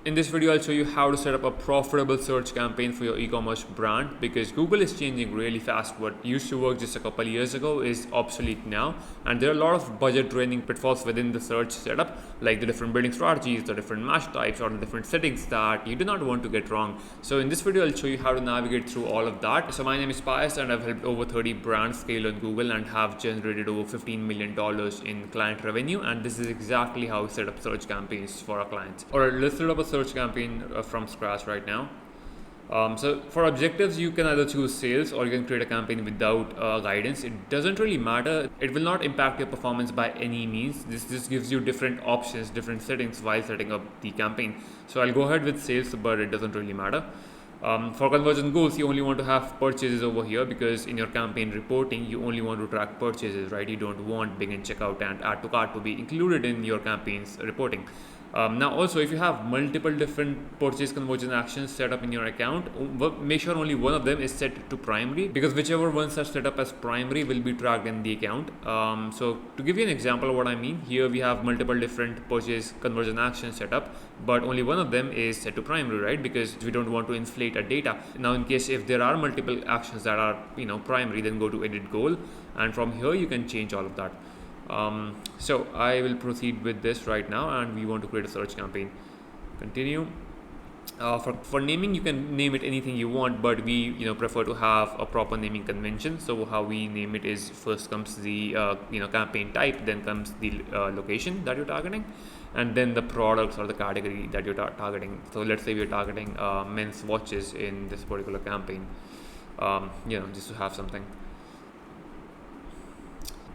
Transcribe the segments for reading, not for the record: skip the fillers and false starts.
In this video, I'll show you how to set up a profitable search campaign for your e-commerce brand, because Google is changing really fast. What used to work just a couple years ago is obsolete now, and there are a lot of budget draining pitfalls within the search setup, like the different bidding strategies, the different match types, or the different settings that you do not want to get wrong. So in this video, I'll show you how to navigate through all of that. So my name is Pius, and I've helped over 30 brands scale on Google and have generated over $15 million in client revenue, and this is exactly how we set up search campaigns for our clients. Alright, let's set up a search campaign from scratch right now. So for objectives, you can either choose sales or you can create a campaign without guidance. It doesn't really matter. It will not impact your performance by any means. This just gives you different options, different settings while setting up the campaign. So I'll go ahead with sales, but it doesn't really matter. For conversion goals, you only want to have purchases over here, because in your campaign reporting, you only want to track purchases, right? You don't want begin checkout and add to cart to be included in your campaign's reporting. Now also, if you have multiple different purchase conversion actions set up in your account, make sure only one of them is set to primary, because whichever ones are set up as primary will be tracked in the account. So to give you an example of what I mean, here we have multiple different purchase conversion actions set up, but only one of them is set to primary, right? Because we don't want to inflate our data. Now in case if there are multiple actions that are primary, then go to edit goal, and from here you can change all of that. So I will proceed with this right now, and we want to create a search campaign. Continue. For naming, you can name it anything you want, but we prefer to have a proper naming convention. So how we name it is, first comes the campaign type, then comes the location that you're targeting, and then the products or the category that you're targeting. So let's say we're targeting men's watches in this particular campaign, just to have something.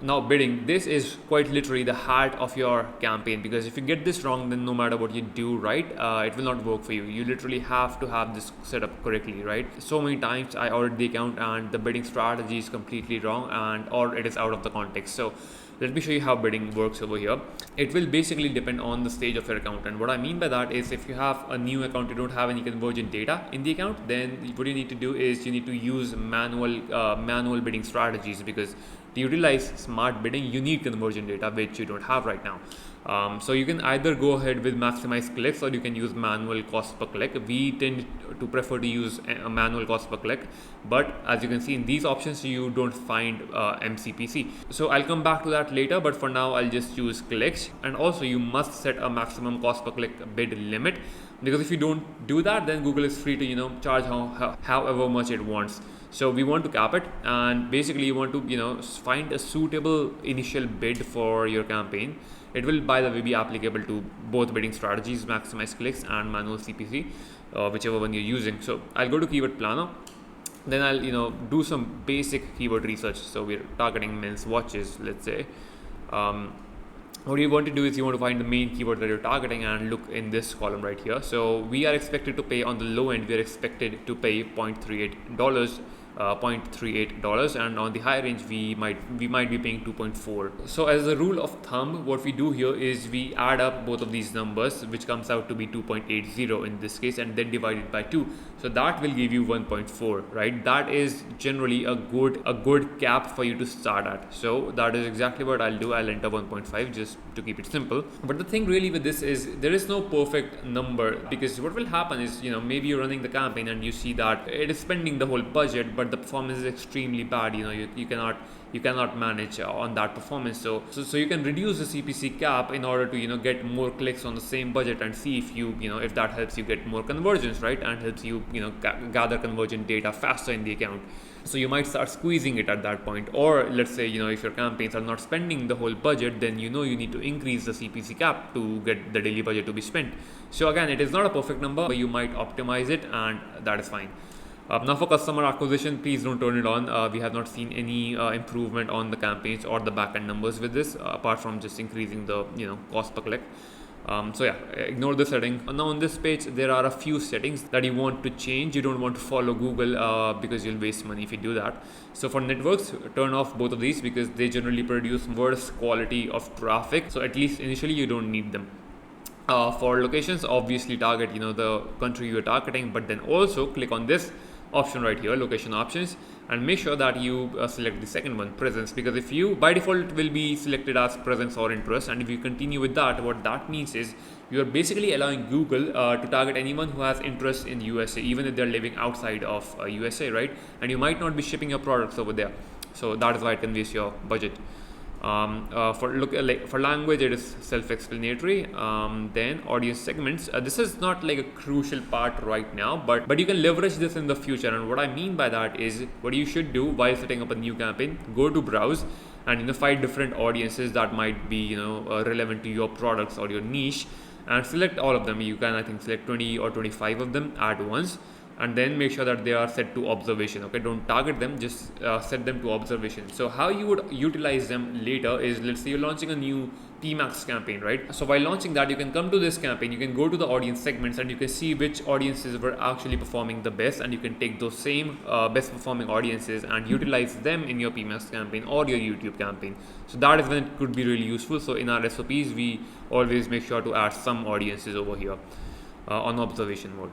Now bidding, this is quite literally the heart of your campaign, because if you get this wrong, then no matter what you do right, it will not work for you. You literally have to have this set up correctly, right? So many times I audit the account and the bidding strategy is completely wrong, or it is out of the context. So let me show you how bidding works over here. It will basically depend on the stage of your account, and what I mean by that is, if you have a new account, you don't have any conversion data in the account, then what you need to do is you need to use manual bidding strategies, because to utilize smart bidding, you need conversion data, which you don't have right now. So you can either go ahead with maximize clicks, or you can use manual cost per click. We tend to prefer to use a manual cost per click, but as you can see in these options, you don't find MCPC. So I'll come back to that later, but for now I'll just use clicks. And also you must set a maximum cost per click bid limit, because if you don't do that, then Google is free to charge however much it wants. So we want to cap it, and basically you want to find a suitable initial bid for your campaign. It will, by the way, be applicable to both bidding strategies, maximize clicks and manual CPC, whichever one you're using. So I'll go to keyword planner, then I'll do some basic keyword research. So we're targeting men's watches, let's say. What you want to do is you want to find the main keyword that you're targeting and look in this column right here. So we are expected to pay, on the low end, we are expected to pay $0.38, and on the high range we might be paying 2.4. So as a rule of thumb, what we do here is we add up both of these numbers, which comes out to be 2.80 in this case, and then divide it by 2. So that will give you 1.4, right? That is generally a good cap for you to start at. So that is exactly what I'll do. I'll enter 1.5 just to keep it simple. But the thing really with this is, there is no perfect number, because what will happen is, maybe you're running the campaign and you see that it is spending the whole budget, but the performance is extremely bad. You cannot manage on that performance. So you can reduce the CPC cap in order to get more clicks on the same budget, and see if if that helps you get more conversions, right, and helps you gather conversion data faster in the account. So you might start squeezing it at that point. Or let's say if your campaigns are not spending the whole budget, then you need to increase the CPC cap to get the daily budget to be spent. So again, it is not a perfect number, but you might optimize it, and that is fine. Now for customer acquisition, please don't turn it on. We have not seen any improvement on the campaigns or the backend numbers with this, apart from just increasing the cost per click. So yeah, ignore the setting. Now on this page, there are a few settings that you want to change. You don't want to follow Google because you'll waste money if you do that. So for networks, turn off both of these, because they generally produce worse quality of traffic. So at least initially you don't need them. For locations, obviously target the country you're targeting, but then also click on this option right here, location options, and make sure that you select the second one, presence, because if you, by default it will be selected as presence or interest, and if you continue with that, what that means is you are basically allowing Google to target anyone who has interest in USA, even if they're living outside of USA, right? And you might not be shipping your products over there, so that is why it can waste your budget. For language, it is self-explanatory. Then audience segments. This is not like a crucial part right now, but you can leverage this in the future. And what I mean by that is, what you should do while setting up a new campaign: go to browse and find different audiences that might be relevant to your products or your niche, and select all of them. You can, I think, select 20 or 25 of them at once, and then make sure that they are set to observation. Okay, don't target them, just set them to observation. So how you would utilize them later is, let's say you're launching a new PMAX campaign, right? So while launching that, you can come to this campaign, you can go to the audience segments, and you can see which audiences were actually performing the best, and you can take those same best performing audiences and utilize them in your PMAX campaign or your YouTube campaign. So that is when it could be really useful. So in our SOPs, we always make sure to add some audiences over here on observation mode.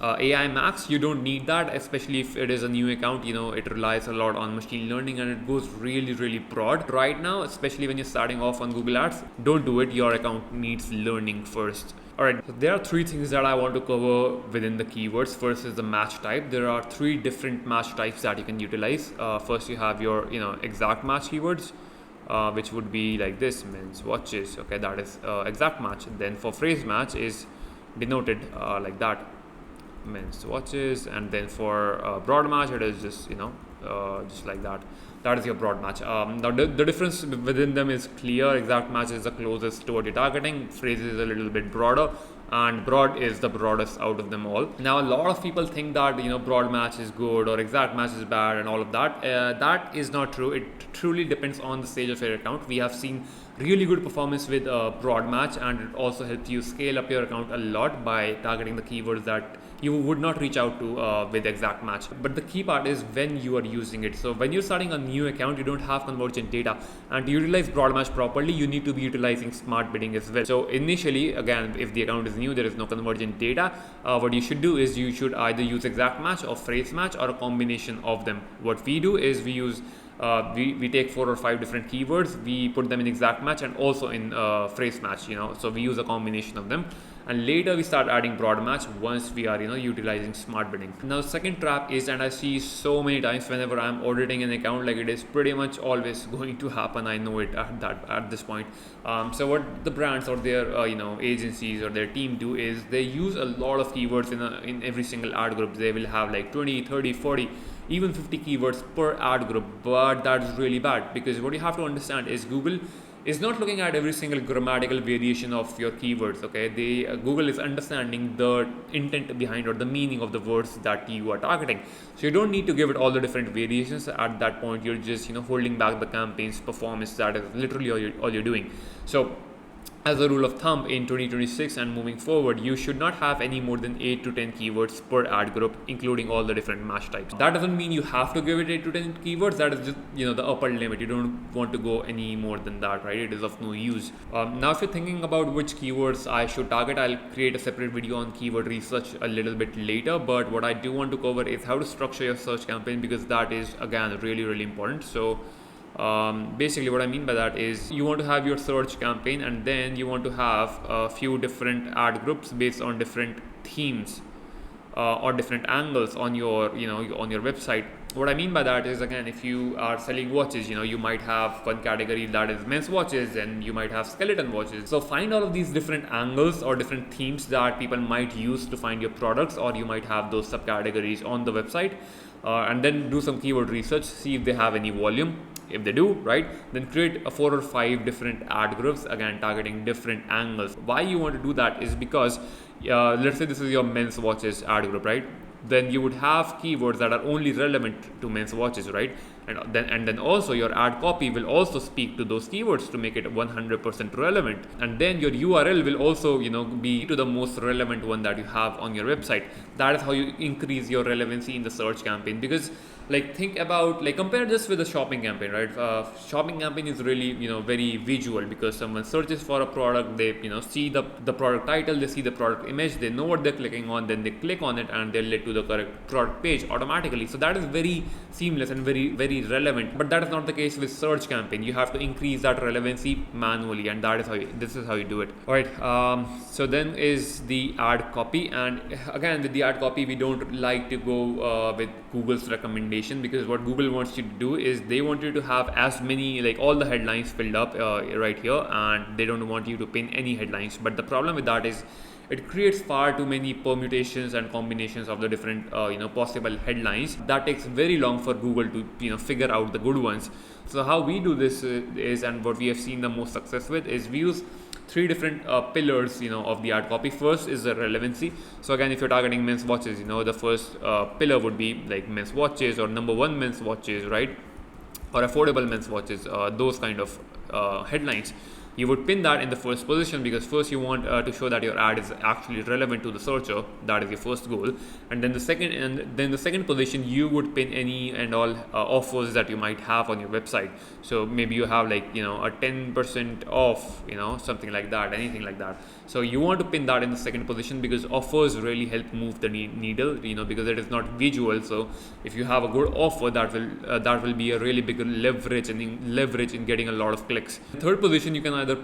AI Max, you don't need that, especially if it is a new account. It relies a lot on machine learning, and it goes really broad right now, especially when you're starting off on Google Ads. Don't do it. Your account needs learning first. Alright, so there are three things that I want to cover within the keywords. First is the match type. There are three different match types that you can utilize. First, you have your exact match keywords, which would be like this: men's watches. Okay, that is exact match. Then for phrase match is denoted like that, men's watches. And then for broad match, it is just just like that. That is your broad match. Now the difference within them is clear. Exact match is the closest to what you're targeting. Phrase is a little bit broader, and broad is the broadest out of them all. Now a lot of people think that broad match is good or exact match is bad and all of that. That is not true. It truly depends on the stage of your account. We have seen really good performance with broad match, and it also helps you scale up your account a lot by targeting the keywords that you would not reach out to with exact match. But the key part is when you are using it. So when you're starting a new account, you don't have convergent data, and to utilize broad match properly, you need to be utilizing smart bidding as well. So initially, again, if the account is new, there is no convergent data, what you should do is you should either use exact match or phrase match or a combination of them. What we do is we use we take 4 or 5 different keywords, we put them in exact match and also in phrase match, so we use a combination of them, and later we start adding broad match once we are utilizing smart bidding. Now second trap is, and I see so many times whenever I'm auditing an account, like it is pretty much always going to happen, I know it at this point. So what the brands or their agencies or their team do is they use a lot of keywords in every single ad group. They will have like 20, 30, 40, even 50 keywords per ad group, but that is really bad, because what you have to understand is Google is not looking at every single grammatical variation of your keywords. Okay, Google is understanding the intent behind or the meaning of the words that you are targeting. So you don't need to give it all the different variations. At that point, you're just holding back the campaign's performance. That is literally all you're doing. So as a rule of thumb, in 2026 and moving forward, you should not have any more than 8 to 10 keywords per ad group, including all the different match types. That doesn't mean you have to give it 8 to 10 keywords. That is just the upper limit. You don't want to go any more than that, right? It is of no use. Now if you're thinking about which keywords I should target, I'll create a separate video on keyword research a little bit later. But what I do want to cover is how to structure your search campaign, because that is again really important. So basically what I mean by that is you want to have your search campaign, and then you want to have a few different ad groups based on different themes or different angles on your on your website. What I mean by that is, again, if you are selling watches, you might have one category that is men's watches, and you might have skeleton watches. So find all of these different angles or different themes that people might use to find your products, or you might have those subcategories on the website, and then do some keyword research, see if they have any volume. If they do, right, then create 4 or 5 different ad groups, again targeting different angles. Why you want to do that is because let's say this is your men's watches ad group, right? Then you would have keywords that are only relevant to men's watches, right? And then also your ad copy will also speak to those keywords to make it 100% relevant, and then your URL will also be to the most relevant one that you have on your website. That is how you increase your relevancy in the search campaign. Because think about, compare this with a shopping campaign, right? Shopping campaign is really very visual, because someone searches for a product, they see the product title, they see the product image, they know what they're clicking on, then they click on it and they're led to the correct product page automatically. So that is very seamless and very, very relevant. But that is not the case with search campaign. You have to increase that relevancy manually, and that is how you do it. All right. So then is the ad copy, and again with the ad copy, we don't like to go with Google's recommendation, because what Google wants you to do is they want you to have as many, all the headlines filled up right here, and they don't want you to pin any headlines. But the problem with that is it creates far too many permutations and combinations of the different possible headlines. That takes very long for Google to figure out the good ones. So how we do this is, and what we have seen the most success with, is we use three different pillars of the ad copy. First is the relevancy. So again, if you're targeting men's watches, the first pillar would be like men's watches, or number one men's watches, right? Or affordable men's watches, those kind of headlines. You would pin that in the first position, because first you want to show that your ad is actually relevant to the searcher. That is your first goal. And then the second position, you would pin any and all offers that you might have on your website. So maybe you have a 10% off, something like that, anything like that. So you want to pin that in the second position, because offers really help move the needle, because it is not visual. So if you have a good offer, that will be a really big leverage in getting a lot of clicks. The third position, you can either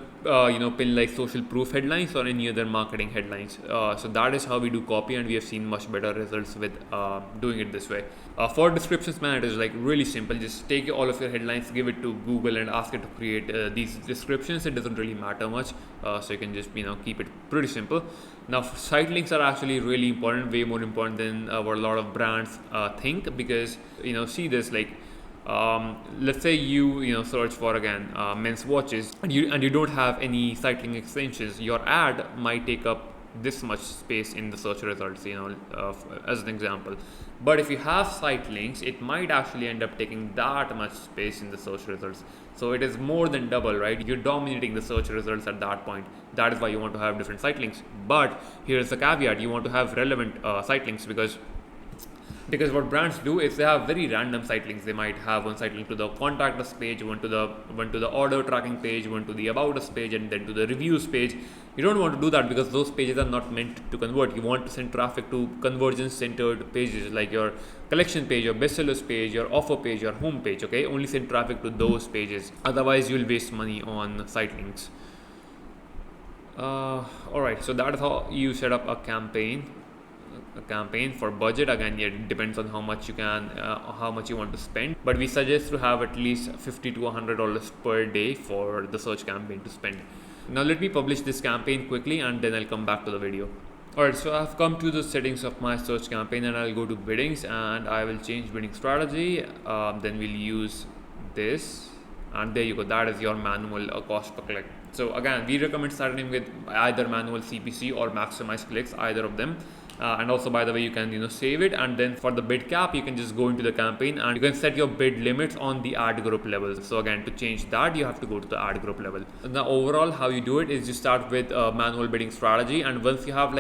pin like social proof headlines or any other marketing headlines. So that is how we do copy, and we have seen much better results with doing it this way. For descriptions, man, it is really simple. Just take all of your headlines, give it to Google, and ask it to create these descriptions. It doesn't really matter much, so you can just keep it pretty simple. Now, site links are actually really important, way more important than what a lot of brands think, because see this, let's say you search for again men's watches, and you don't have any site link extensions. Your ad might take up this much space in the search results, as an example. But if you have site links, it might actually end up taking that much space in the search results. So it is more than double, right? You're dominating the search results at that point. That is why you want to have different site links. But here's the caveat: you want to have relevant site links, because what brands do is they have very random site links. They might have one site link to the contact us page, one to the order tracking page, one to the about us page, and then to the reviews page. You don't want to do that, because those pages are not meant to convert. You want to send traffic to convergence centered pages, like your collection page, your bestsellers page, your offer page, your home page. Okay, only send traffic to those pages. Otherwise, you'll waste money on site links. Alright, so that is how you set up a campaign for budget. Again, it depends on how much you want to spend, but we suggest to have at least $50 to $100 per day for the search campaign to spend. Now let me publish this campaign quickly, and then I'll come back to the video. Alright, so I've come to the settings of my search campaign, and I'll go to biddings, and I will change bidding strategy. Then we'll use this, and there you go. That is your manual cost per click. So again, we recommend starting with either manual CPC or maximize clicks, either of them. And also, by the way, you can save it, and then for the bid cap, you can just go into the campaign and you can set your bid limits on the ad group level. So again, to change that, you have to go to the ad group level. Now overall, how you do it is you start with a manual bidding strategy, and once you have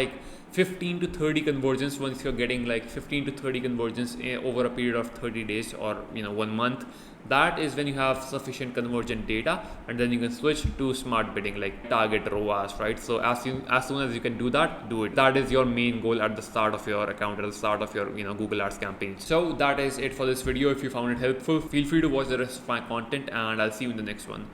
15 to 30 conversions, once you're getting 15 to 30 conversions over a period of 30 days or 1 month, that is when you have sufficient conversion data, and then you can switch to smart bidding, like target ROAS, right? So as soon as you can do that, do it. That is your main goal at the start of your account, at the start of your Google Ads campaign. So that is it for this video. If you found it helpful, feel free to watch the rest of my content, and I'll see you in the next one.